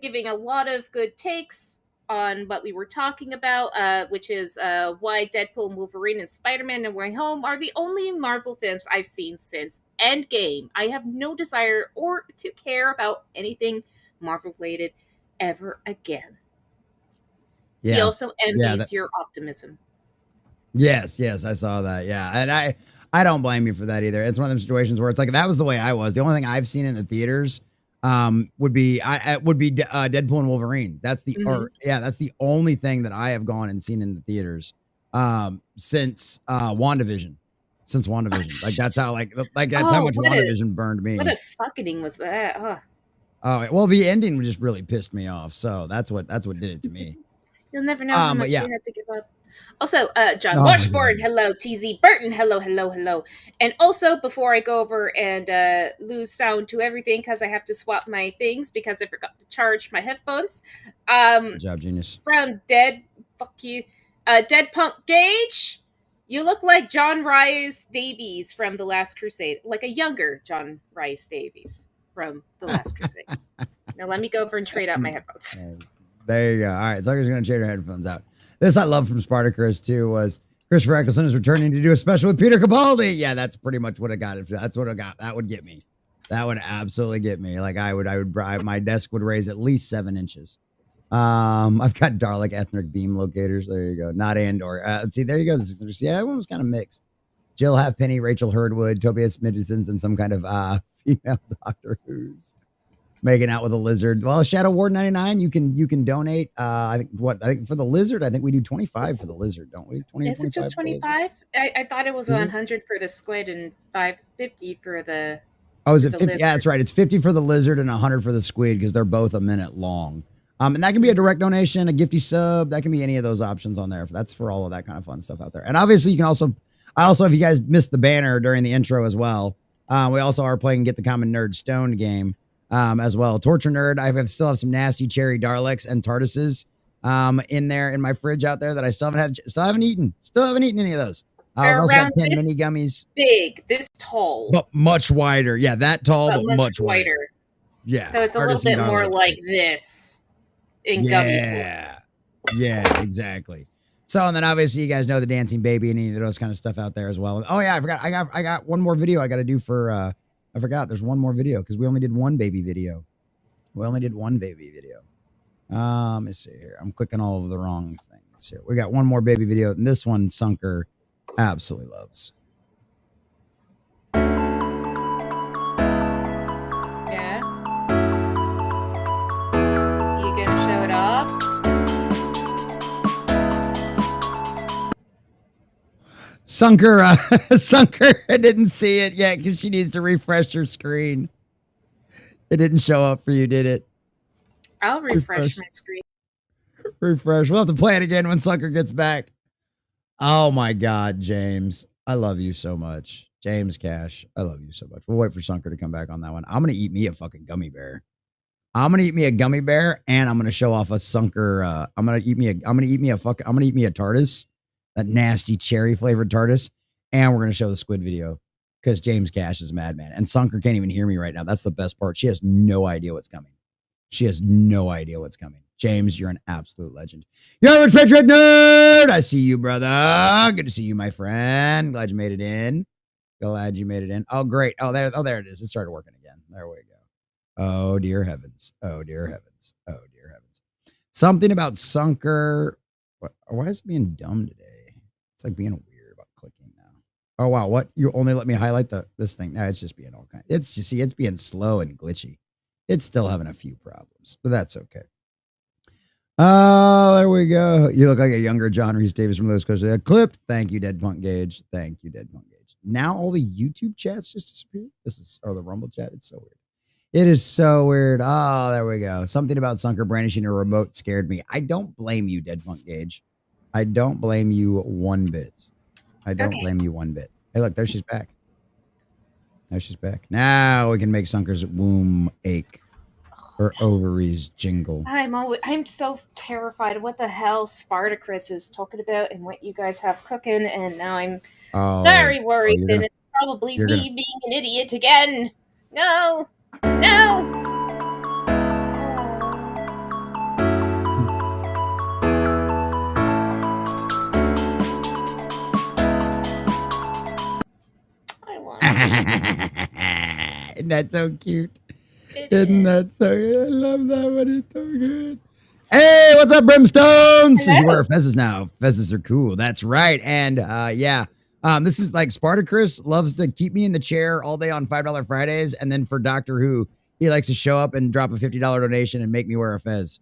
giving a lot of good takes on what we were talking about, which is why Deadpool, Wolverine, and Spider-Man: No Way Home are the only Marvel films I've seen since Endgame. I have no desire or to care about anything Marvel related ever again. He Yeah. also Yeah. envies your optimism. Yes, I saw that. Yeah. And I don't blame you for that either. It's one of them situations where it's like that was the way I was. The only thing I've seen in the theaters would be Deadpool and Wolverine. That's the that's the only thing that I have gone and seen in the theaters since WandaVision. Since WandaVision. Like that's how that's how much WandaVision burned me. What a fucking was that? Oh, well, the ending just really pissed me off. So that's what did it to me. You'll never know how much yeah. you had to give up. Also, John Washburn, hello. TZ Burton, hello. And also, before I go over and lose sound to everything because I have to swap my things because I forgot to charge my headphones. Good job, genius. From Dead Punk Gage, you look like John Rhys Davies from The Last Crusade, like a younger John Rhys Davies from The Last Crusade. Now let me go over and trade out my headphones. There you go. All right, Sucker's going to trade her headphones out. This I love from Spartacus too was Christopher Eccleston is returning to do a special with Peter Capaldi. Yeah, that's pretty much what I got. That's what I got. That would get me. That would absolutely get me. Like my desk would raise at least 7 inches. I've got Dalek ethnic beam locators. There you go. Not Andor. See, there you go. See, that one was kind of mixed. Jill Halfpenny, Rachel Hurdwood, Tobias Middleton's, and some kind of female Doctor Who's making out with a lizard. Well, Shadow Ward 99, you can donate. I think for the lizard, I think we do 25 for the lizard, don't we? 20. Is it just 25? I thought it was 100 for the squid and 550 for the. Oh, is it 50? Yeah, that's right. It's 50 for the lizard and 100 for the squid because they're both a minute long. And that can be a direct donation, a gifty sub. That can be any of those options on there. That's for all of that kind of fun stuff out there. And obviously, you can also, if you guys missed the banner during the intro as well, we also are playing Get the Common Nerd Stoned game as well. Torture Nerd, still have some nasty cherry Daleks and TARDISes in there in my fridge out there that I still haven't eaten any of those. I've also got 10 mini gummies. Big, this tall. But much wider. Yeah, that tall, but much wider. Yeah. So it's a little bit more like this. Yeah, exactly. So, and then obviously you guys know the dancing baby and any of those kind of stuff out there as well. Oh yeah, I forgot. I got one more video I got to do for. I forgot. There's one more video because we only did one baby video. Let me see here. I'm clicking all of the wrong things here. We got one more baby video, and this one Sunker absolutely loves. Sunker didn't see it yet because she needs to refresh her screen. It didn't show up for you, did it? I'll refresh my screen. Refresh. We'll have to play it again when Sunker gets back. Oh my God, James. I love you so much. James Cash, I love you so much. We'll wait for Sunker to come back on that one. I'm going to eat me a fucking gummy bear. I'm going to eat me a gummy bear and I'm going to show off a Sunker. I'm going to eat me a TARDIS. That nasty cherry flavored TARDIS. And we're going to show the squid video because James Cash is a madman. And Sunker can't even hear me right now. That's the best part. She has no idea what's coming. James, you're an absolute legend. Yo, Rich Patriot Nerd. I see you, brother. Good to see you, my friend. Glad you made it in. Oh, great. Oh, there it is. It started working again. There we go. Oh, dear heavens. Something about Sunker. Why is it being dumb today? It's like being weird about clicking now. Oh wow, what? You only let me highlight this thing. Now it's just being all kind. It's just it's being slow and glitchy. It's still having a few problems, but that's okay. Oh, there we go. You look like a younger John Rhys Davis from those Coast. Clipped. Thank you, Dead Punk Gage. Thank you, Dead Punk Gage. Now all the YouTube chats just disappeared. Or the Rumble chat. It's so weird. It is so weird. Oh, there we go. Something about Sunker brandishing a remote scared me. I don't blame you, Dead Punk Gage. I don't blame you one bit. I don't blame you one bit. Hey, look, there she's back. There she's back. Now we can make Sunker's womb ache. Her ovaries jingle. I'm so terrified of what the hell Spartacus is talking about and what you guys have cooking, and now I'm very worried that it's probably me being an idiot again. No. No. I want Isn't that so cute? Isn't that so good? I love that one. It's so good. Hey, what's up, Brimstones? This is where fezzes now. Fezzes are cool. That's right. And this is like Spartacus loves to keep me in the chair all day on $5 Fridays. And then for Doctor Who, he likes to show up and drop a $50 donation and make me wear a fez.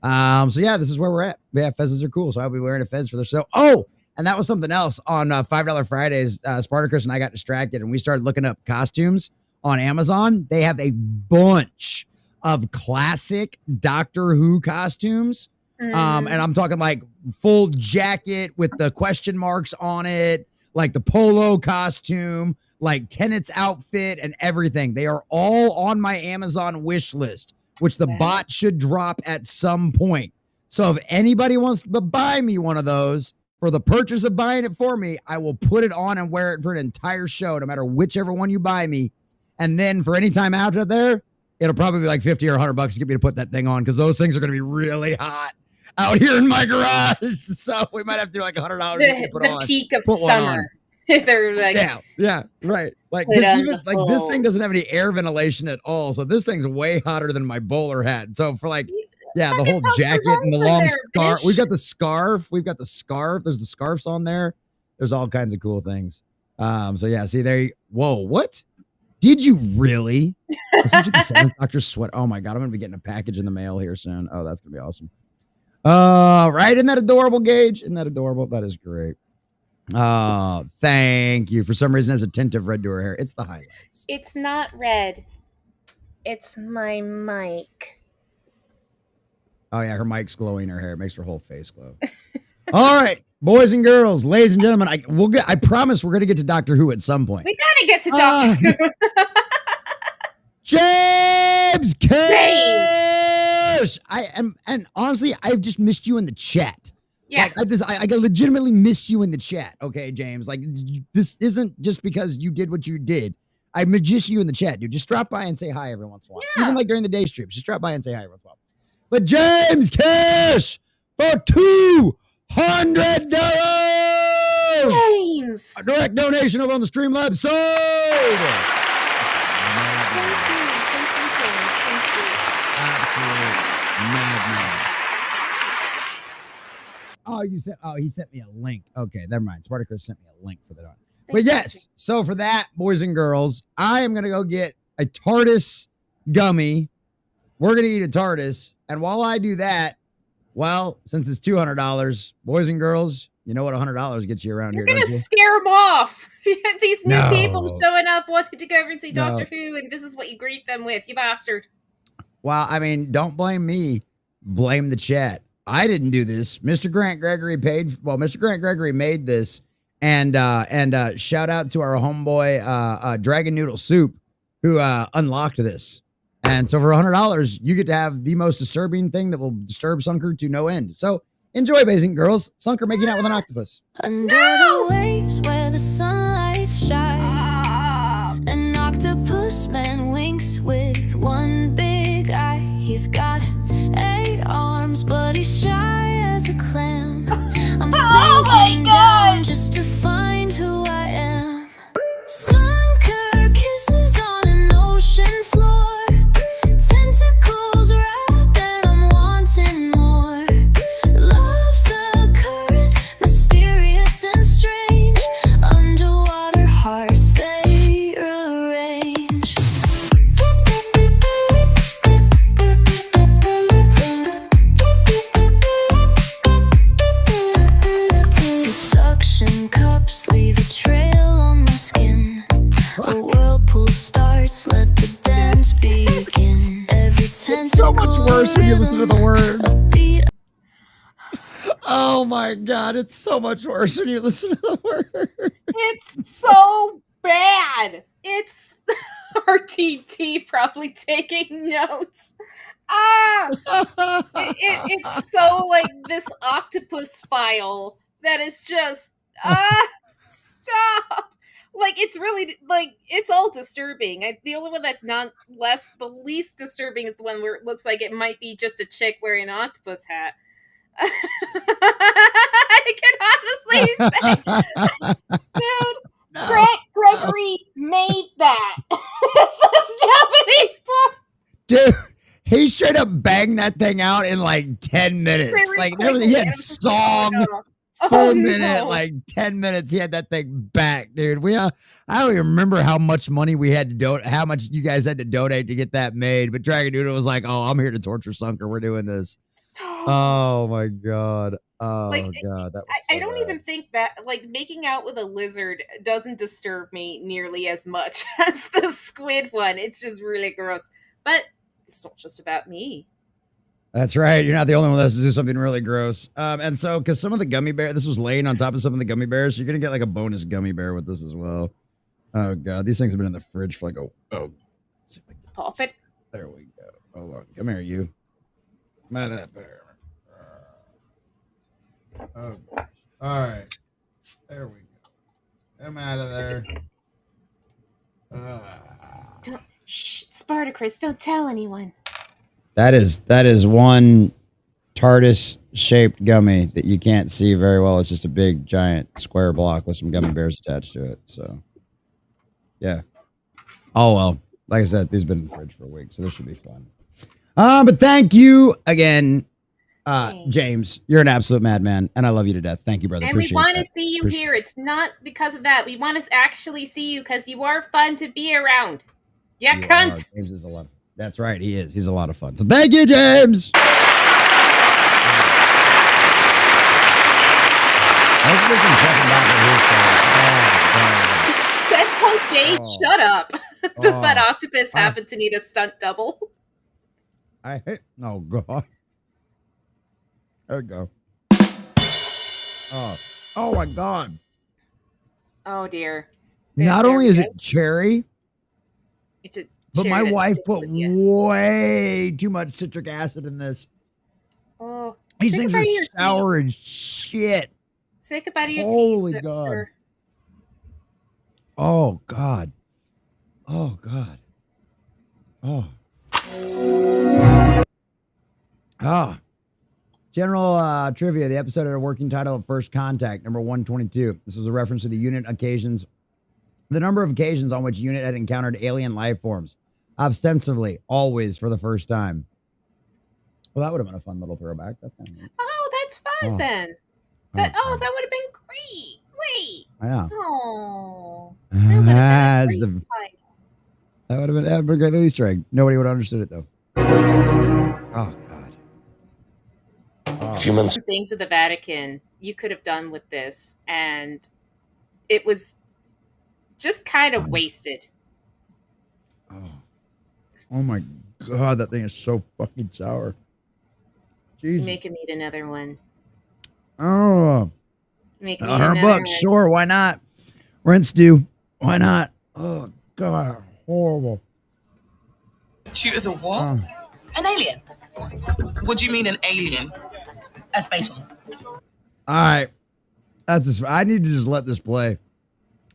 So yeah, this is where we're at. Yeah, fezzes are cool. So I'll be wearing a fez for the show. Oh, and that was something else on $5 Fridays. Spartacus and I got distracted and we started looking up costumes on Amazon. They have a bunch of classic Doctor Who costumes. And I'm talking like full jacket with the question marks on it, like the polo costume, like Tennant's outfit and everything. They are all on my Amazon wish list, which the bot should drop at some point. So if anybody wants to buy me one of those for the purchase of buying it for me, I will put it on and wear it for an entire show, no matter whichever one you buy me. And then for any time out there, it'll probably be like 50 or $100 to get me to put that thing on, because those things are going to be really hot out here in my garage. So we might have to do like $100 to put on. The peak of summer. They're like, yeah, right. Like, even like this thing doesn't have any air ventilation at all, so this thing's way hotter than my bowler hat. So for like, the whole jacket and the long scarf. We've got the scarf. There's the scarves on there. There's all kinds of cool things. So yeah, see there. Whoa, what? Did you really? I sent you the 7th Doctor sweat. Oh my God, I'm going to be getting a package in the mail here soon. Oh, that's going to be awesome. Right. Isn't that adorable, Gage? Isn't that adorable? That is great. Thank you. For some reason, it has a tint of red to her hair. It's the highlights. It's not red. It's my mic. Oh yeah, her mic's glowing her hair. It makes her whole face glow. All right. Boys and girls, ladies and gentlemen, I promise we're going to get to Doctor Who at some point. We got to get to Doctor Who. James Cash! And honestly, I've just missed you in the chat. Yeah. I legitimately miss you in the chat. Okay, James. Like, this isn't just because you did what you did. I miss you in the chat, dude. Just drop by and say hi every once in a while. Yeah. Even like during the day streams, just drop by and say hi every once in a while. But James Cash for $200. James! A direct donation over on the Streamlabs side. Thank you, James. Thank you. Absolute madman. He sent me a link. Okay, never mind. Spartacus sent me a link for that. But yes, so for that, boys and girls, I am gonna go get a TARDIS gummy. We're gonna eat a TARDIS, and while I do that, well, since it's $200, boys and girls, you know what $100 gets you around here, don't you? You're gonna scare them off. These new people showing up wanting to go over and see Doctor Who, and this is what you greet them with, you bastard. Well, I mean, don't blame me. Blame the chat. I didn't do this. Mr. Grant Gregory Mr. Grant Gregory made this, and shout out to our homeboy Dragon Noodle Soup, who unlocked this. And so for $100, you get to have the most disturbing thing that will disturb Sunker to no end. So enjoy, boys and girls. Sunker making out with an octopus. Under the waves where the sunlight shines, an octopus man winks with one big eye. He's got 8 arms, but he's shy as a clam. I'm sinking down just to find who I am. Sunker kisses on an ocean floor, tentacles wrapped and I'm wanting more. Love's a curse. words. Beat Oh my god, it's so much worse when you listen to the words. It's so bad. It's RTT probably taking notes. Ah, it's so like this octopus file that is just stop. Like it's really like it's all disturbing. The only one that's not the least disturbing is the one where it looks like it might be just a chick wearing an octopus hat. I can honestly say, dude, No. Gregory made that. It's the Japanese part. Dude, he straight up banged that thing out in like 10 minutes. Like there was, he had song full minute, like 10 minutes. He had that thing back, dude. I don't even remember how much money we had to donate, how much you guys had to donate to get that made. But Dragon Doodle was like, "Oh, I'm here to torture Sunker. We're doing this." Oh my god. Oh like god. That was I don't even think that like making out with a lizard doesn't disturb me nearly as much as the squid one. It's just really gross. But it's not just about me. That's right. You're not the only one that has to do something really gross. And so, because some of the gummy bear, this was laying on top of some of the gummy bears, you're gonna get like a bonus gummy bear with this as well. Oh god, these things have been in the fridge for like Pop it. There we go. Hold on, come here, you. Come out of that bear. Oh gosh. All right, there we go. Come out of there. Don't, shh, Spartacus, don't tell anyone. That is one TARDIS shaped gummy that you can't see very well. It's just a big giant square block with some gummy bears attached to it. So yeah. Oh well. Like I said, these have been in the fridge for a week, so this should be fun. But thank you again, James. You're an absolute madman, and I love you to death. Thank you, brother. And Appreciate we want to that. see you here. It's not because of that. We want to actually see you because you are fun to be around. You cunt. James is a lot. That's right. He is. He's a lot of fun. So thank you, James. That Jade, shut up. Does that octopus happen to need a stunt double? I hate. Oh god. There we go. Oh my god. Oh dear. Not only is it cherry, it's a but cherry my that's wife stick put with you. way too much citric acid in this. Oh, These say things goodbye are to your sour as shit. Say goodbye to your Holy teeth. god. Sure. Oh god. Oh god. Oh. Ah. General trivia. The episode had a working title of First Contact, number 122. This was a reference to the unit occasions, the number of occasions on which unit had encountered alien life forms, ostensibly always for the first time. Well, that would have been a fun little throwback. That's kind of neat. Oh, that's fun then. That would have been great. Wait. I know. Oh. That would have been a great Easter egg. Nobody would have understood it though. Oh god. A few months. Things of the Vatican you could have done with this, and it was just kind of wasted. Oh my god, that thing is so fucking sour. Jesus. Make him eat another one. Oh. Make him eat Her another book, one. sure, why not? Rinse do. Why not? Oh god, horrible. Shoot as a what? An alien. What do you mean an alien? A space one. All right. That's just, I need to just let this play.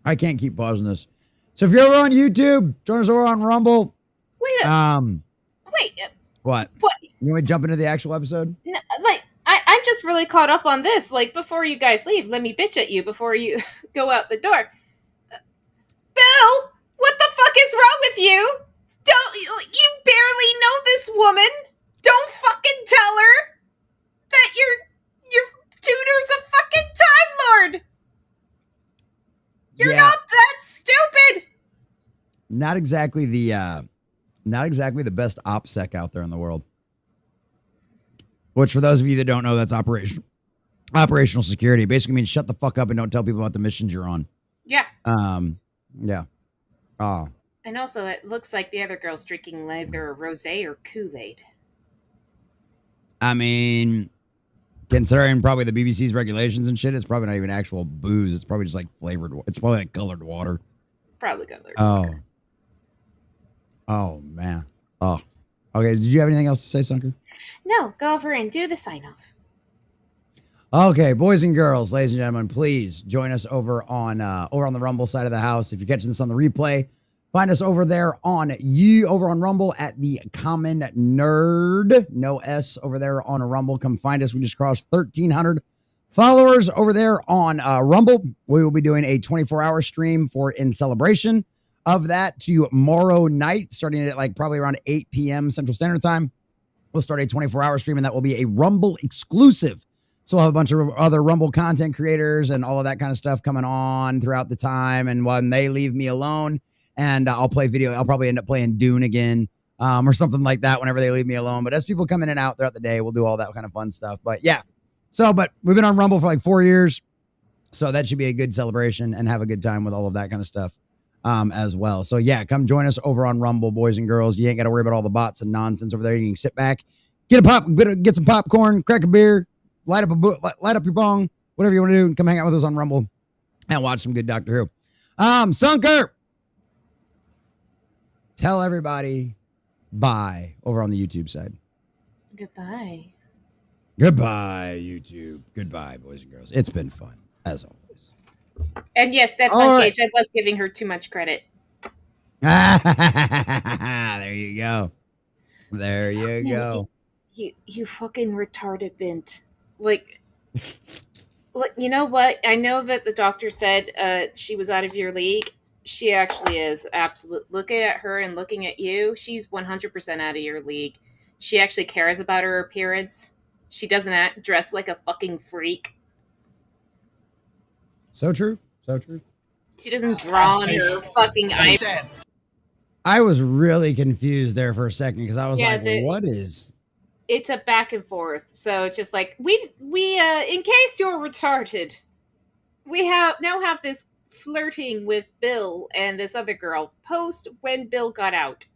I can't keep pausing this. So if you're over on YouTube, join us over on Rumble. Wait. What? What? You want to jump into the actual episode? No, like I'm just really caught up on this. Like before you guys leave, let me bitch at you before you go out the door. Bill, what the fuck is wrong with you? Don't you barely know this woman? Don't fucking tell her that your tutor's a fucking Time Lord. You're not that stupid. Not exactly the best OPSEC out there in the world. Which, for those of you that don't know, that's operational security. Basically means shut the fuck up and don't tell people about the missions you're on. Yeah. Yeah. Oh. And also, it looks like the other girl's drinking either rosé or Kool-Aid. I mean, considering probably the BBC's regulations and shit, it's probably not even actual booze. It's probably just like flavored. It's probably like colored water. Probably colored. Oh. Oh, man. Oh. Okay. Did you have anything else to say, Sunker? No, go over and do the sign off. Okay, boys and girls, ladies and gentlemen, please join us over on the Rumble side of the house. If you're catching this on the replay, find us over there over on Rumble at the Common Nerd. No S over there on a Rumble. Come find us. We just crossed 1,300 followers over there on Rumble. We will be doing a 24-hour stream in celebration of that tomorrow night, starting at like probably around 8 p.m. Central Standard Time. We'll start a 24-hour stream, and that will be a Rumble exclusive. So we'll have a bunch of other Rumble content creators and all of that kind of stuff coming on throughout the time. And when they leave me alone, and I'll play video, I'll probably end up playing Dune again, or something like that whenever they leave me alone. But as people come in and out throughout the day, we'll do all that kind of fun stuff. But yeah, but we've been on Rumble for like 4 years. So that should be a good celebration and have a good time with all of that kind of stuff as well. So yeah, come join us over on Rumble, boys and girls. You ain't got to worry about all the bots and nonsense over there. You can sit back, get some popcorn, crack a beer, light up your bong, whatever you want to do, and come hang out with us on Rumble and watch some good Doctor Who. Sunker, tell everybody bye over on the YouTube side. Goodbye. Goodbye, YouTube. Goodbye, boys and girls. It's been fun, as always. And yes, that's on Cage. I was giving her too much credit. There you go. There you go. You fucking retarded bint. Like, you know what? I know that the doctor said she was out of your league. She actually is. Absolute. Looking at her and looking at you, she's 100% out of your league. She actually cares about her appearance. She doesn't dress like a fucking freak. So true. So true. She doesn't draw on her fucking eyes. I was really confused there for a second because I was what is... It's a back and forth. So it's just like we in case you're retarded, we now have this flirting with Bill and this other girl post when Bill got out.